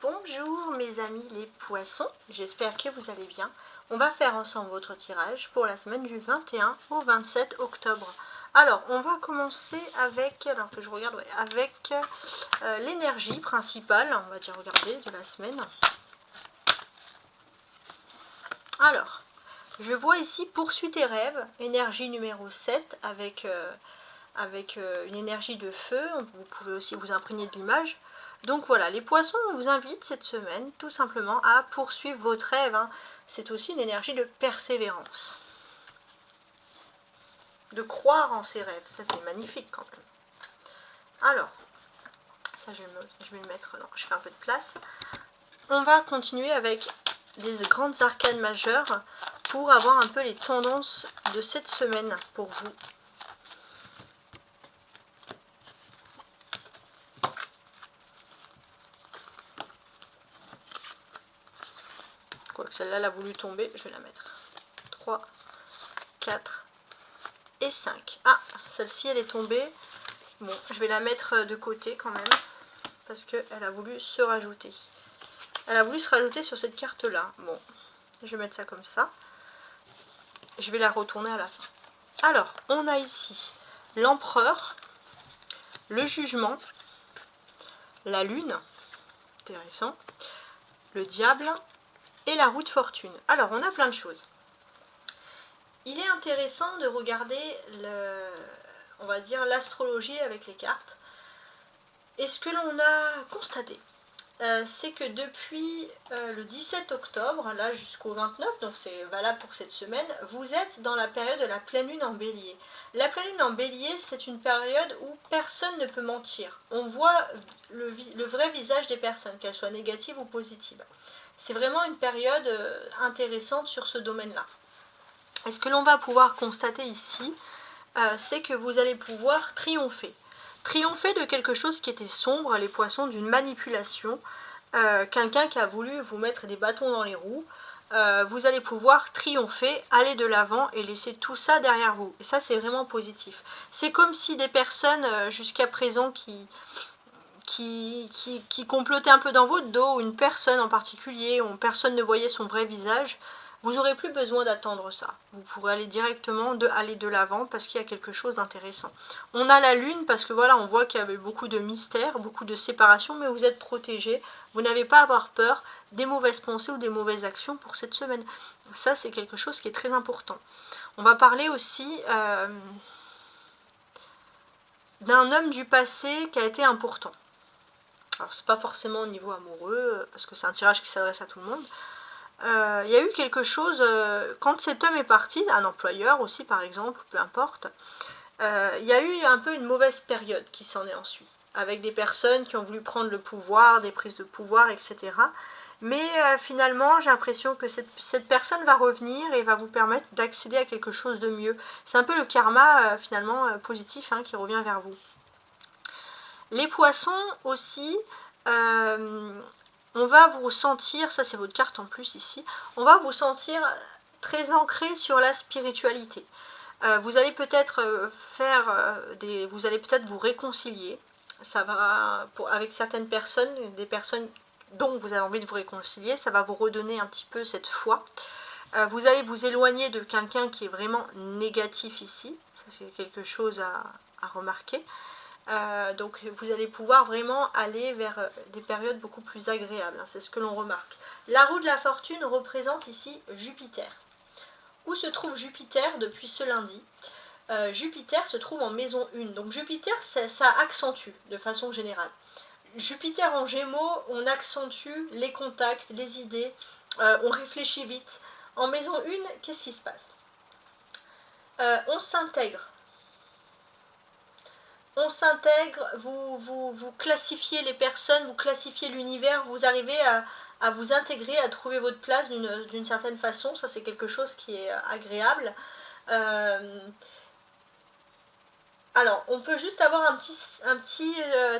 Bonjour mes amis les poissons, j'espère que vous allez bien. On va faire ensemble votre tirage pour la semaine du 21 au 27 octobre. Alors on va commencer avec, alors que je regarde, ouais, avec l'énergie principale, on va dire regarder, de la semaine. Alors, je vois ici poursuis tes rêves, énergie numéro 7 avec une énergie de feu, vous pouvez aussi vous imprégner de l'image. Donc voilà, les poissons, on vous invite cette semaine tout simplement à poursuivre votre rêve. Hein. C'est aussi une énergie de persévérance. De croire en ses rêves, ça c'est magnifique quand même. Alors, ça je vais le mettre, non, je fais un peu de place. On va continuer avec des grandes arcanes majeures pour avoir un peu les tendances de cette semaine pour vous. Quoique celle-là, elle a voulu tomber, je vais la mettre. 3, 4 et 5. Ah, celle-ci, elle est tombée. Bon, je vais la mettre de côté quand même, parce qu'elle a voulu se rajouter. Elle a voulu se rajouter sur cette carte-là. Bon, je vais mettre ça comme ça. Je vais la retourner à la fin. Alors, on a ici l'empereur, le jugement, la lune, intéressant, le diable et la roue de fortune. Alors, on a plein de choses. Il est intéressant de regarder, on va dire, l'astrologie avec les cartes. Et ce que l'on a constaté, c'est que depuis le 17 octobre, là jusqu'au 29, donc c'est valable pour cette semaine, vous êtes dans la période de la pleine lune en bélier. La pleine lune en bélier, c'est une période où personne ne peut mentir. On voit le vrai visage des personnes, qu'elles soient négatives ou positives. C'est vraiment une période intéressante sur ce domaine-là. Et ce que l'on va pouvoir constater ici, c'est que vous allez pouvoir triompher. Triompher de quelque chose qui était sombre, les poissons, d'une manipulation, quelqu'un qui a voulu vous mettre des bâtons dans les roues, vous allez pouvoir triompher, aller de l'avant et laisser tout ça derrière vous. Et ça, c'est vraiment positif. C'est comme si des personnes jusqu'à présent qui complotaient un peu dans votre dos, une personne en particulier, où personne ne voyait son vrai visage, vous n'aurez plus besoin d'attendre ça. Vous pourrez aller directement aller de l'avant parce qu'il y a quelque chose d'intéressant. On a la lune parce que voilà, on voit qu'il y avait beaucoup de mystères, beaucoup de séparation, mais vous êtes protégé. Vous n'avez pas à avoir peur des mauvaises pensées ou des mauvaises actions pour cette semaine. Ça, c'est quelque chose qui est très important. On va parler aussi d'un homme du passé qui a été important. Alors, c'est pas forcément au niveau amoureux, parce que c'est un tirage qui s'adresse à tout le monde. Il y a eu quelque chose, quand cet homme est parti, un employeur aussi par exemple, peu importe, il y a eu un peu une mauvaise période qui s'en est ensuite, avec des personnes qui ont voulu prendre le pouvoir, des prises de pouvoir, etc. Mais finalement, j'ai l'impression que cette personne va revenir et va vous permettre d'accéder à quelque chose de mieux. C'est un peu le karma finalement positif qui revient vers vous. Les poissons aussi, on va vous sentir, ça c'est votre carte en plus ici, on va vous sentir très ancré sur la spiritualité. Vous allez peut-être vous allez peut-être vous réconcilier, ça va, avec certaines personnes, des personnes dont vous avez envie de vous réconcilier, ça va vous redonner un petit peu cette foi. Vous allez vous éloigner de quelqu'un qui est vraiment négatif ici, ça c'est quelque chose à remarquer. Donc vous allez pouvoir vraiment aller vers des périodes beaucoup plus agréables, c'est ce que l'on remarque. La roue de la fortune représente ici Jupiter. Où se trouve Jupiter depuis ce lundi? Jupiter se trouve en maison 1, donc Jupiter ça accentue de façon générale. Jupiter en Gémeaux, on accentue les contacts, les idées, on réfléchit vite. En maison 1, qu'est-ce qui se passe? On s'intègre. On s'intègre, vous classifiez les personnes, vous classifiez l'univers, vous arrivez à vous intégrer, à trouver votre place d'une certaine façon. Ça, c'est quelque chose qui est agréable. Alors, on peut juste avoir un petit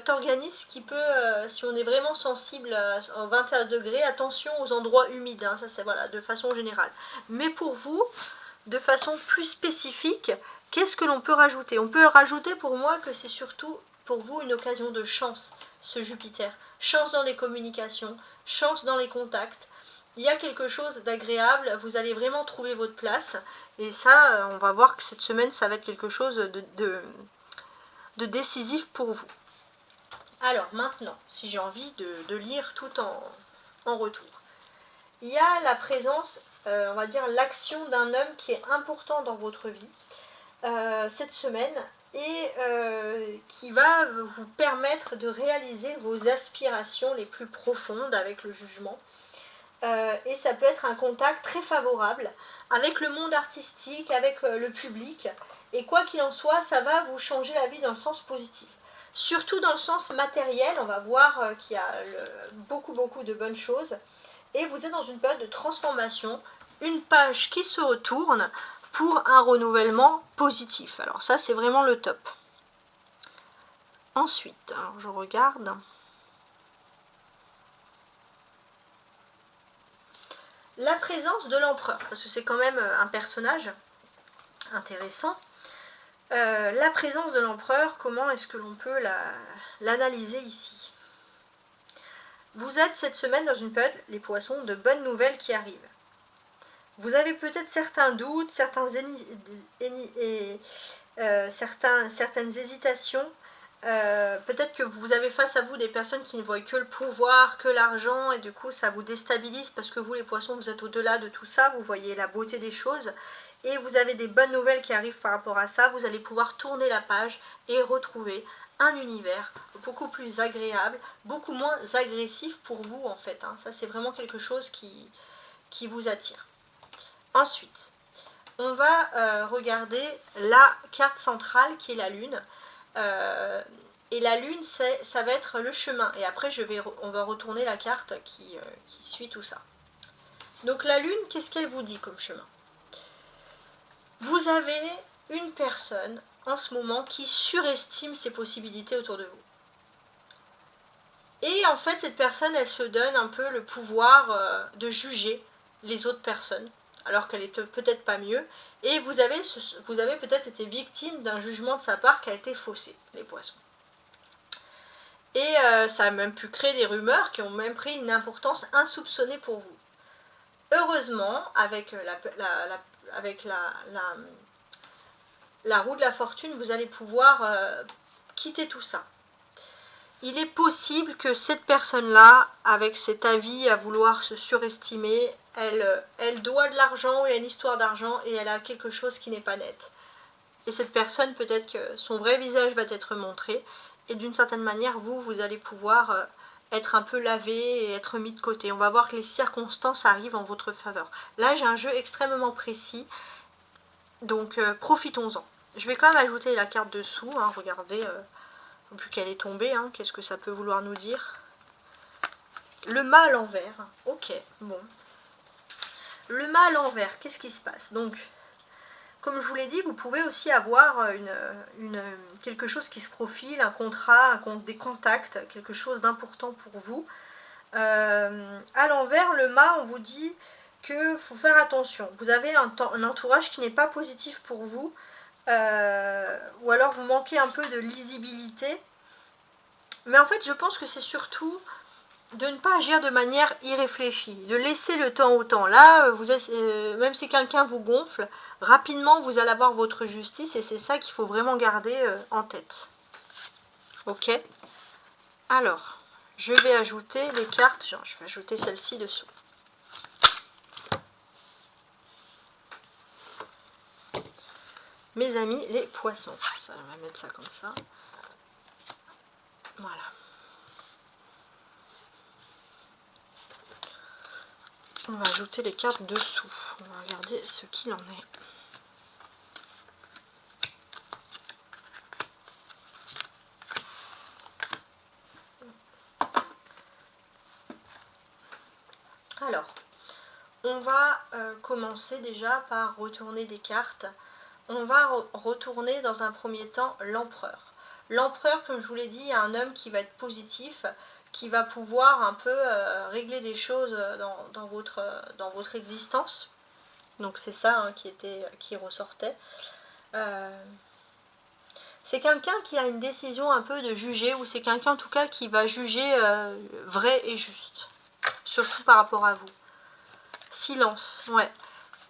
organisme qui peut, si on est vraiment sensible en 21 degrés, attention aux endroits humides, ça c'est voilà, de façon générale. Mais pour vous, de façon plus spécifique, qu'est-ce que l'on peut rajouter? On peut rajouter pour moi que c'est surtout pour vous une occasion de chance ce Jupiter. Chance dans les communications, chance dans les contacts. Il y a quelque chose d'agréable, vous allez vraiment trouver votre place. Et ça, on va voir que cette semaine, ça va être quelque chose de décisif pour vous. Alors maintenant, si j'ai envie de lire tout en retour. Il y a la présence, on va dire l'action d'un homme qui est important dans votre vie cette semaine et qui va vous permettre de réaliser vos aspirations les plus profondes avec le jugement. Et ça peut être un contact très favorable avec le monde artistique, avec le public. Et quoi qu'il en soit, ça va vous changer la vie dans le sens positif. Surtout dans le sens matériel, on va voir qu'il y a beaucoup de bonnes choses. Et vous êtes dans une période de transformation, une page qui se retourne pour un renouvellement positif. Alors ça, c'est vraiment le top. Ensuite, alors je regarde. La présence de l'empereur, parce que c'est quand même un personnage intéressant. La présence de l'empereur, comment est-ce que l'on peut l'analyser ici? Vous êtes cette semaine dans une période, les poissons, de bonnes nouvelles qui arrivent. Vous avez peut-être certains doutes, certaines hésitations. Peut-être que vous avez face à vous des personnes qui ne voient que le pouvoir, que l'argent, et du coup ça vous déstabilise parce que vous les poissons, vous êtes au-delà de tout ça, vous voyez la beauté des choses. Et vous avez des bonnes nouvelles qui arrivent par rapport à ça, vous allez pouvoir tourner la page et retrouver un univers beaucoup plus agréable, beaucoup moins agressif pour vous en fait. Ça c'est vraiment quelque chose qui vous attire. Ensuite, on va regarder la carte centrale qui est la Lune. Et la Lune, ça va être le chemin. Et après, on va retourner la carte qui suit tout ça. Donc la Lune, qu'est-ce qu'elle vous dit comme chemin? Vous avez une personne en ce moment qui surestime ses possibilités autour de vous. Et en fait, cette personne, elle se donne un peu le pouvoir de juger les autres personnes, alors qu'elle est peut-être pas mieux. Et vous avez peut-être été victime d'un jugement de sa part qui a été faussé, les poissons. Et ça a même pu créer des rumeurs qui ont même pris une importance insoupçonnée pour vous. Heureusement, avec la roue de la fortune, vous allez pouvoir quitter tout ça. Il est possible que cette personne-là, avec cet avis à vouloir se surestimer, elle doit de l'argent, il y a une histoire d'argent et elle a quelque chose qui n'est pas net. Et cette personne, peut-être que son vrai visage va être montré et d'une certaine manière, vous allez pouvoir être un peu lavé et être mis de côté. On va voir que les circonstances arrivent en votre faveur. Là, j'ai un jeu extrêmement précis, donc profitons-en. Je vais quand même ajouter la carte dessous, regardez, vu qu'elle est tombée, qu'est-ce que ça peut vouloir nous dire? Le mât à l'envers, ok, bon. Le mât à l'envers, qu'est-ce qui se passe? Donc, comme je vous l'ai dit, vous pouvez aussi avoir quelque chose qui se profile, un contrat, des contacts, quelque chose d'important pour vous. À l'envers, le mât, on vous dit qu'il faut faire attention. Vous avez un entourage qui n'est pas positif pour vous, ou alors vous manquez un peu de lisibilité. Mais en fait, je pense que c'est surtout de ne pas agir de manière irréfléchie, de laisser le temps au temps. Là, même si quelqu'un vous gonfle, rapidement vous allez avoir votre justice et c'est ça qu'il faut vraiment garder en tête. Ok? Alors, je vais ajouter les cartes, je vais ajouter celle-ci dessous. Mes amis, les poissons. Ça, on va mettre ça comme ça. Voilà. On va ajouter les cartes dessous. On va regarder ce qu'il en est. Alors, on va commencer déjà par retourner des cartes. On va retourner dans un premier temps l'empereur. L'empereur, comme je vous l'ai dit, il y a un homme qui va être positif, qui va pouvoir un peu régler les choses dans votre existence. Donc c'est ça qui ressortait. C'est quelqu'un qui a une décision un peu de juger, ou c'est quelqu'un en tout cas qui va juger vrai et juste. Surtout par rapport à vous. Silence, ouais.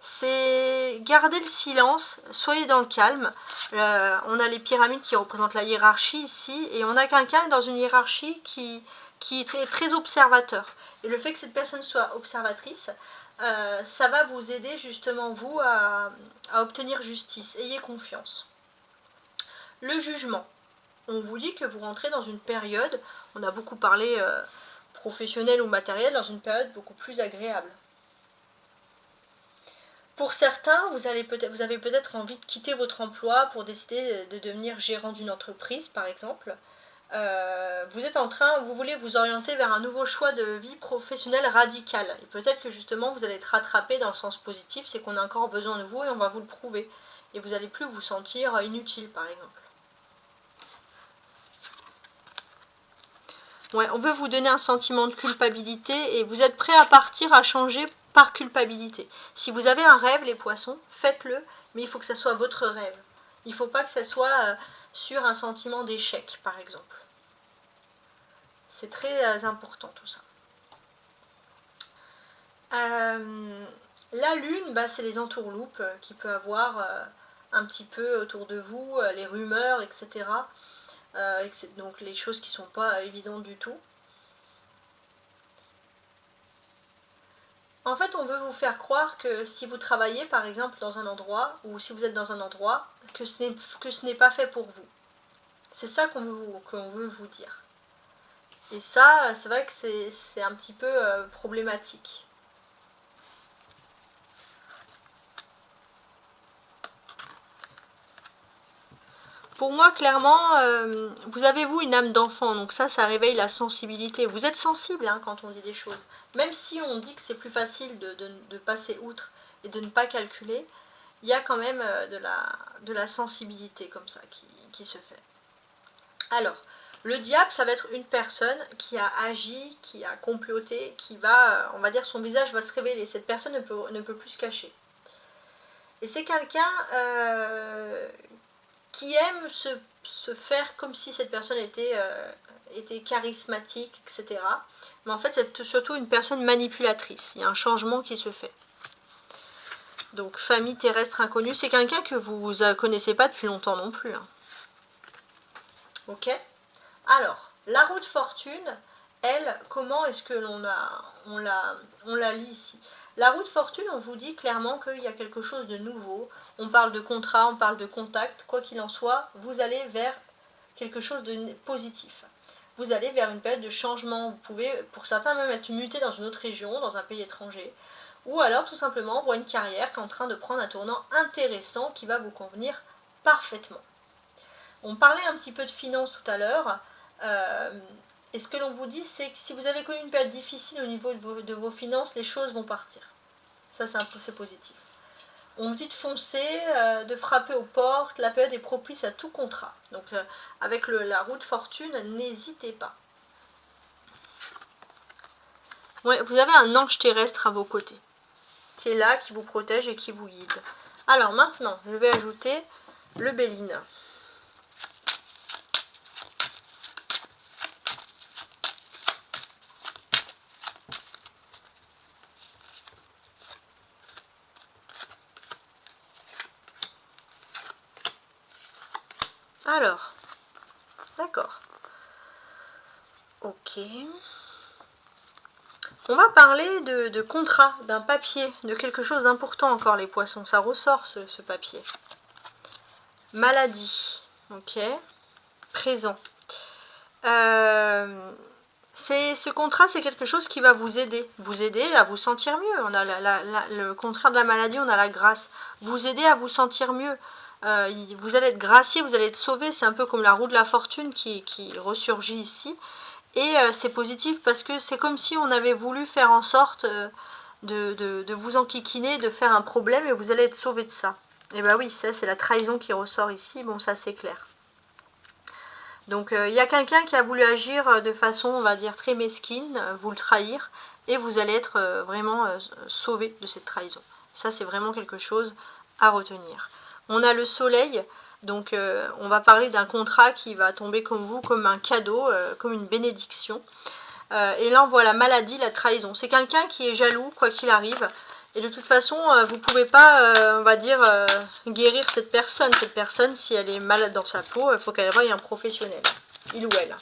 C'est garder le silence, soyez dans le calme. On a les pyramides qui représentent la hiérarchie ici, et on a quelqu'un dans une hiérarchie qui est très observateur. Et le fait que cette personne soit observatrice, ça va vous aider justement vous à obtenir justice. Ayez confiance. Le jugement. On vous dit que vous rentrez dans une période, on a beaucoup parlé professionnel ou matériel, dans une période beaucoup plus agréable. Pour certains, vous avez peut-être envie de quitter votre emploi pour décider de devenir gérant d'une entreprise, par exemple. Vous voulez vous orienter vers un nouveau choix de vie professionnelle radical. Et peut-être que justement, vous allez être rattrapé dans le sens positif, c'est qu'on a encore besoin de vous et on va vous le prouver. Et vous n'allez plus vous sentir inutile, par exemple. Ouais, on veut vous donner un sentiment de culpabilité et vous êtes prêt à partir, à changer par culpabilité. Si vous avez un rêve, les poissons, faites-le, mais il faut que ça soit votre rêve. Il ne faut pas que ça soit sur un sentiment d'échec, par exemple. C'est très important tout ça. La lune, bah, c'est les entourloupes qu'il peut avoir un petit peu autour de vous, les rumeurs, etc. Donc les choses qui ne sont pas évidentes du tout. En fait, on veut vous faire croire que si vous travaillez par exemple dans un endroit, ou si vous êtes dans un endroit, que ce n'est pas fait pour vous. C'est ça qu'on veut vous dire. Et ça, c'est vrai que c'est un petit peu problématique. Pour moi, clairement, vous avez une âme d'enfant, donc ça réveille la sensibilité. Vous êtes sensible hein, quand on dit des choses. Même si on dit que c'est plus facile de passer outre et de ne pas calculer, il y a quand même de la sensibilité comme ça qui se fait. Alors, le diable, ça va être une personne qui a agi, qui a comploté, qui va, on va dire, son visage va se révéler. Cette personne ne peut plus se cacher. Et c'est quelqu'un qui aime se faire comme si cette personne était charismatique, etc. Mais en fait, c'est surtout une personne manipulatrice. Il y a un changement qui se fait. Donc, famille terrestre inconnue, c'est quelqu'un que vous ne connaissez pas depuis longtemps non plus. Hein. Ok. Alors, la roue de fortune, elle, comment est-ce que on la lit ici? La roue de fortune, on vous dit clairement qu'il y a quelque chose de nouveau. On parle de contrat, on parle de contact. Quoi qu'il en soit, vous allez vers quelque chose de positif. Vous allez vers une période de changement. Vous pouvez, pour certains, même être muté dans une autre région, dans un pays étranger. Ou alors, tout simplement, voir une carrière qui est en train de prendre un tournant intéressant qui va vous convenir parfaitement. On parlait un petit peu de finances tout à l'heure. Et ce que l'on vous dit, c'est que si vous avez connu une période difficile au niveau de vos finances, les choses vont partir. Ça, c'est positif. On vous dit de foncer, de frapper aux portes. La période est propice à tout contrat. Donc, avec la roue de fortune, n'hésitez pas. Ouais, vous avez un ange terrestre à vos côtés, qui est là, qui vous protège et qui vous guide. Alors, maintenant, je vais ajouter le Béline. Alors, d'accord. Ok. On va parler de contrat, d'un papier, de quelque chose d'important encore les poissons. Ça ressort ce papier. Maladie. Ok. Présent. Ce contrat, c'est quelque chose qui va vous aider à vous sentir mieux. On a le contraire de la maladie, on a la grâce. Vous aider à vous sentir mieux. Vous allez être gracié, vous allez être sauvé. C'est un peu comme la roue de la fortune qui ressurgit ici. Et c'est positif parce que c'est comme si on avait voulu faire en sorte de vous enquiquiner, de faire un problème et vous allez être sauvé de ça. Et bien oui, ça c'est la trahison qui ressort ici. Bon, ça c'est clair. Donc il y a quelqu'un qui a voulu agir de façon, on va dire, très mesquine, vous le trahir, et vous allez être vraiment sauvé de cette trahison. Ça, c'est vraiment quelque chose à retenir. On a le soleil. Donc on va parler d'un contrat qui va tomber comme vous, comme un cadeau, comme une bénédiction. Et là on voit la maladie, la trahison. C'est quelqu'un qui est jaloux quoi qu'il arrive. Et de toute façon, vous ne pouvez pas, on va dire, guérir cette personne. Cette personne, si elle est malade dans sa peau, il faut qu'elle voie un professionnel. Il ou elle.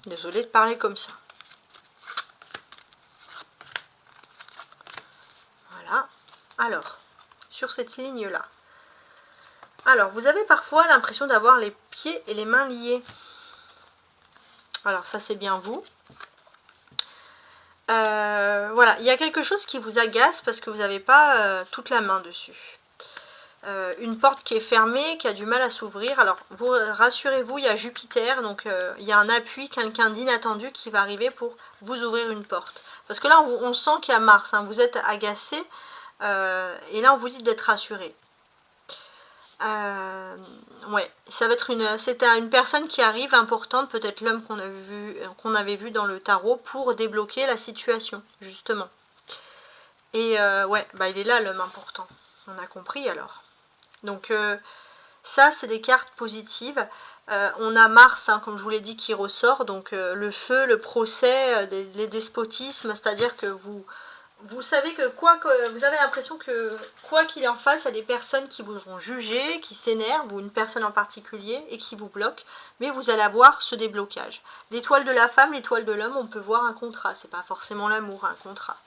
Désolée de parler comme ça. Voilà. Alors, sur cette ligne-là. Alors, vous avez parfois l'impression d'avoir les pieds et les mains liés. Alors, ça, c'est bien vous. Voilà, il y a quelque chose qui vous agace parce que vous n'avez pas toute la main dessus. Une porte qui est fermée, qui a du mal à s'ouvrir. Alors, vous rassurez-vous, il y a Jupiter, donc il y a un appui, quelqu'un d'inattendu qui va arriver pour vous ouvrir une porte. Parce que là, on sent qu'il y a Mars, hein, vous êtes agacé, et là, on vous dit d'être rassuré. Ouais, ça va être c'est une personne qui arrive importante, peut-être l'homme qu'on avait vu dans le tarot, pour débloquer la situation, justement. Et ouais, bah il est là l'homme important, on a compris alors. Donc ça c'est des cartes positives. On a Mars, hein, comme je vous l'ai dit, qui ressort, donc le feu, le procès, les despotismes, c'est-à-dire que vous savez que vous avez l'impression que quoi qu'il en fasse, il y a des personnes qui vous ont jugé, qui s'énervent, ou une personne en particulier, et qui vous bloquent, mais vous allez avoir ce déblocage. L'étoile de la femme, l'étoile de l'homme, on peut voir un contrat, c'est pas forcément l'amour, un contrat.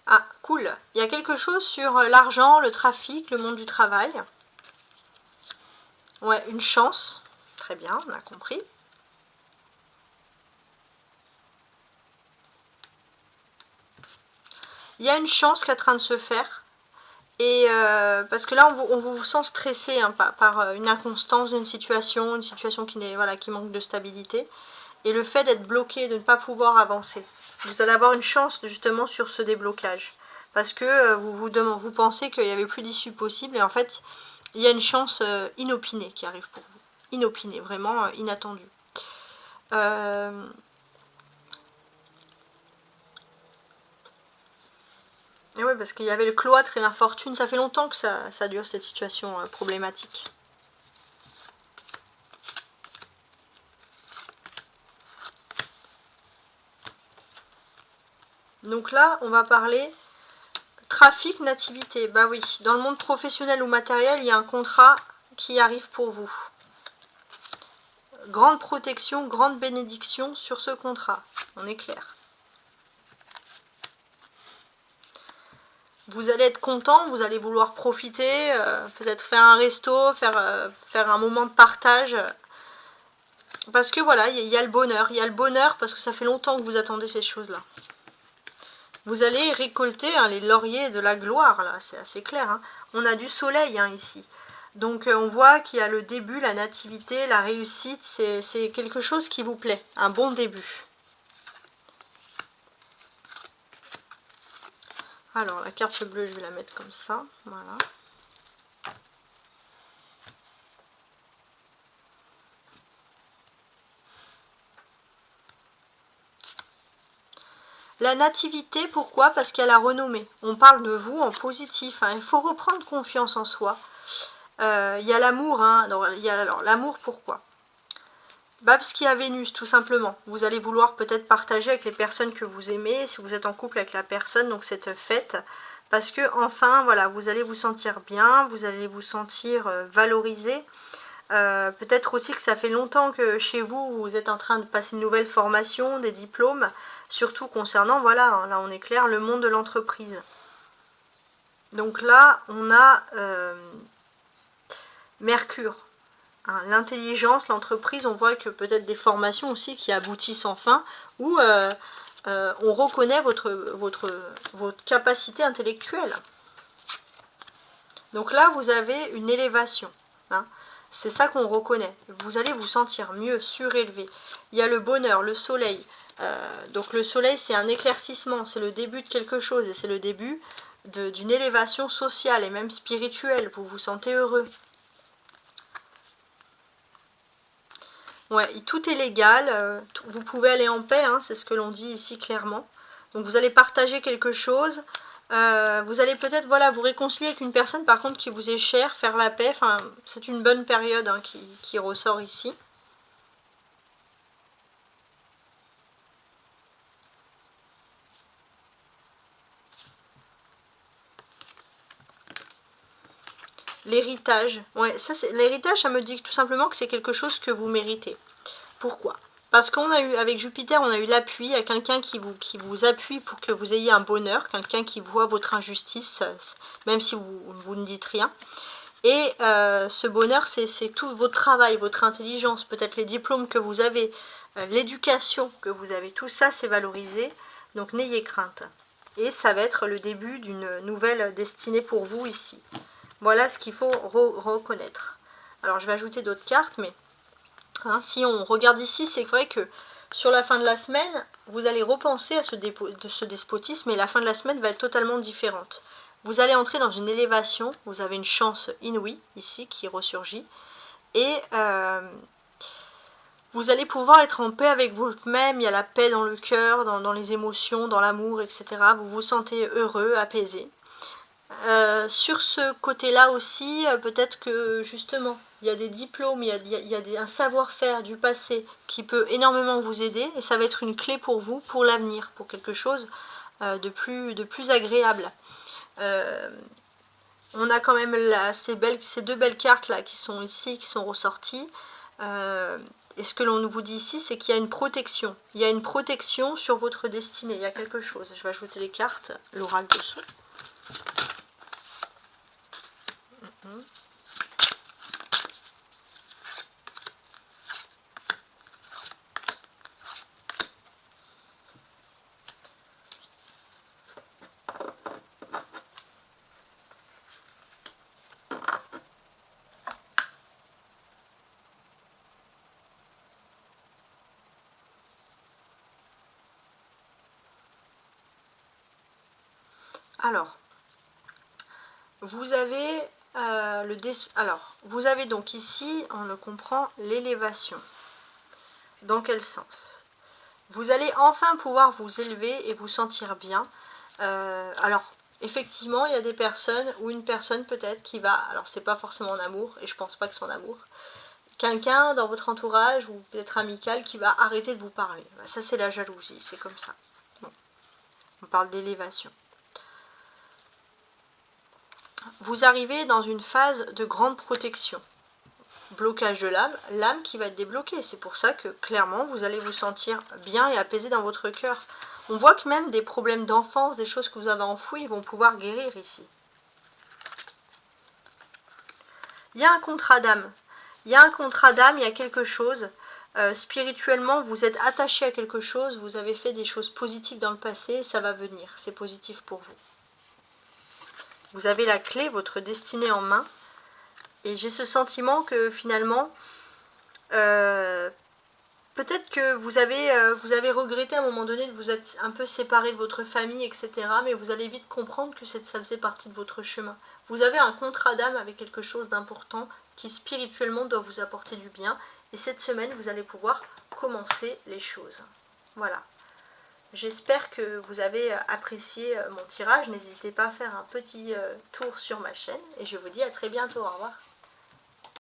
Ah, cool. Il y a quelque chose sur l'argent, le trafic, le monde du travail. Ouais, une chance. Très bien, on a compris. Il y a une chance qui est en train de se faire. Et parce que là, on vous sent stressé hein, par une inconstance d'une situation, une situation qui manque de stabilité. Et le fait d'être bloqué, de ne pas pouvoir avancer. Vous allez avoir une chance justement sur ce déblocage. Parce que vous pensez qu'il n'y avait plus d'issue possible. Et en fait, il y a une chance inopinée qui arrive pour vous. Inopinée, vraiment inattendue. Et ouais, parce qu'il y avait le cloître et l'infortune. Ça fait longtemps que ça dure cette situation problématique. Donc là, on va parler trafic, nativité. Bah oui, dans le monde professionnel ou matériel, il y a un contrat qui arrive pour vous. Grande protection, grande bénédiction sur ce contrat. On est clair. Vous allez être content, vous allez vouloir profiter, peut-être faire un resto, faire un moment de partage. Parce que voilà, il y a le bonheur. Il y a le bonheur parce que ça fait longtemps que vous attendez ces choses-là. Vous allez récolter hein, les lauriers de la gloire, là, c'est assez clair. Hein. On a du soleil hein, ici. Donc on voit qu'il y a le début, la nativité, la réussite, c'est quelque chose qui vous plaît, un bon début. Alors la carte bleue, je vais la mettre comme ça, voilà. La nativité, pourquoi? Parce qu'il y a la renommée. On parle de vous en positif. Hein. Il faut reprendre confiance en soi. Il y a l'amour. Hein. Alors, l'amour, pourquoi? Bah, parce qu'il y a Vénus, tout simplement. Vous allez vouloir peut-être partager avec les personnes que vous aimez, si vous êtes en couple avec la personne, donc cette fête. Parce que, enfin, voilà, vous allez vous sentir bien, vous allez vous sentir valorisé. Peut-être aussi que ça fait longtemps que chez vous, vous êtes en train de passer une nouvelle formation, des diplômes, surtout concernant, voilà, là on est clair, le monde de l'entreprise. Donc là, on a Mercure, hein, l'intelligence, l'entreprise, on voit que peut-être des formations aussi qui aboutissent enfin, où on reconnaît votre capacité intellectuelle. Donc là, vous avez une élévation, hein. C'est ça qu'on reconnaît. Vous allez vous sentir mieux, surélevé. Il y a le bonheur, le soleil. Donc le soleil, c'est un éclaircissement, c'est le début de quelque chose. Et c'est le début d'une élévation sociale et même spirituelle. Vous vous sentez heureux. Ouais, tout est légal, vous pouvez aller en paix, hein, c'est ce que l'on dit ici clairement. Donc vous allez partager quelque chose, vous allez peut-être voilà, vous réconcilier avec une personne par contre qui vous est chère, faire la paix, enfin c'est une bonne période hein, qui ressort ici. L'héritage, ouais, ça c'est l'héritage, ça me dit tout simplement que c'est quelque chose que vous méritez. Pourquoi? Parce qu'on a eu, avec Jupiter, on a eu l'appui à quelqu'un qui vous appuie pour que vous ayez un bonheur, quelqu'un qui voit votre injustice, même si vous ne dites rien. Et ce bonheur, c'est tout votre travail, votre intelligence, peut-être les diplômes que vous avez, l'éducation que vous avez, tout ça c'est valorisé, donc n'ayez crainte. Et ça va être le début d'une nouvelle destinée pour vous ici. Voilà ce qu'il faut reconnaître. Alors je vais ajouter d'autres cartes, mais hein, si on regarde ici, c'est vrai que sur la fin de la semaine, vous allez repenser à ce despotisme et la fin de la semaine va être totalement différente. Vous allez entrer dans une élévation, vous avez une chance inouïe ici qui ressurgit et vous allez pouvoir être en paix avec vous-même, il y a la paix dans le cœur, dans les émotions, dans l'amour, etc. Vous vous sentez heureux, apaisé. Sur ce côté-là aussi, peut-être que justement, il y a des diplômes, il y a un savoir-faire du passé qui peut énormément vous aider et ça va être une clé pour vous, pour l'avenir, pour quelque chose de plus agréable. On a quand même là, ces deux belles cartes là qui sont ici, qui sont ressorties. Et ce que l'on vous dit ici, c'est qu'il y a une protection. Il y a une protection sur votre destinée, il y a quelque chose. Je vais ajouter les cartes, l'oracle dessous. Alors, vous avez vous avez donc ici, on le comprend, l'élévation. Dans quel sens? Vous allez enfin pouvoir vous élever et vous sentir bien. Alors, effectivement, il y a des personnes, ou une personne peut-être qui va, alors c'est pas forcément en amour, et je pense pas que c'est en amour, quelqu'un dans votre entourage, ou peut-être amical, qui va arrêter de vous parler. Ça c'est la jalousie, c'est comme ça. Bon. On parle d'élévation. Vous arrivez dans une phase de grande protection. Blocage de l'âme qui va être débloquée. C'est pour ça que clairement vous allez vous sentir bien et apaisé dans votre cœur. On voit que même des problèmes d'enfance, des choses que vous avez enfouies, vont pouvoir guérir ici. Il y a un contrat d'âme. Il y a un contrat d'âme, il y a quelque chose. Spirituellement, vous êtes attaché à quelque chose, vous avez fait des choses positives dans le passé, ça va venir. C'est positif pour vous. Vous avez la clé, votre destinée en main. Et j'ai ce sentiment que finalement, peut-être que vous avez regretté à un moment donné de vous être un peu séparé de votre famille, etc. Mais vous allez vite comprendre que ça faisait partie de votre chemin. Vous avez un contrat d'âme avec quelque chose d'important qui spirituellement doit vous apporter du bien. Et cette semaine, vous allez pouvoir commencer les choses. Voilà. J'espère que vous avez apprécié mon tirage. N'hésitez pas à faire un petit tour sur ma chaîne. Et je vous dis à très bientôt. Au revoir.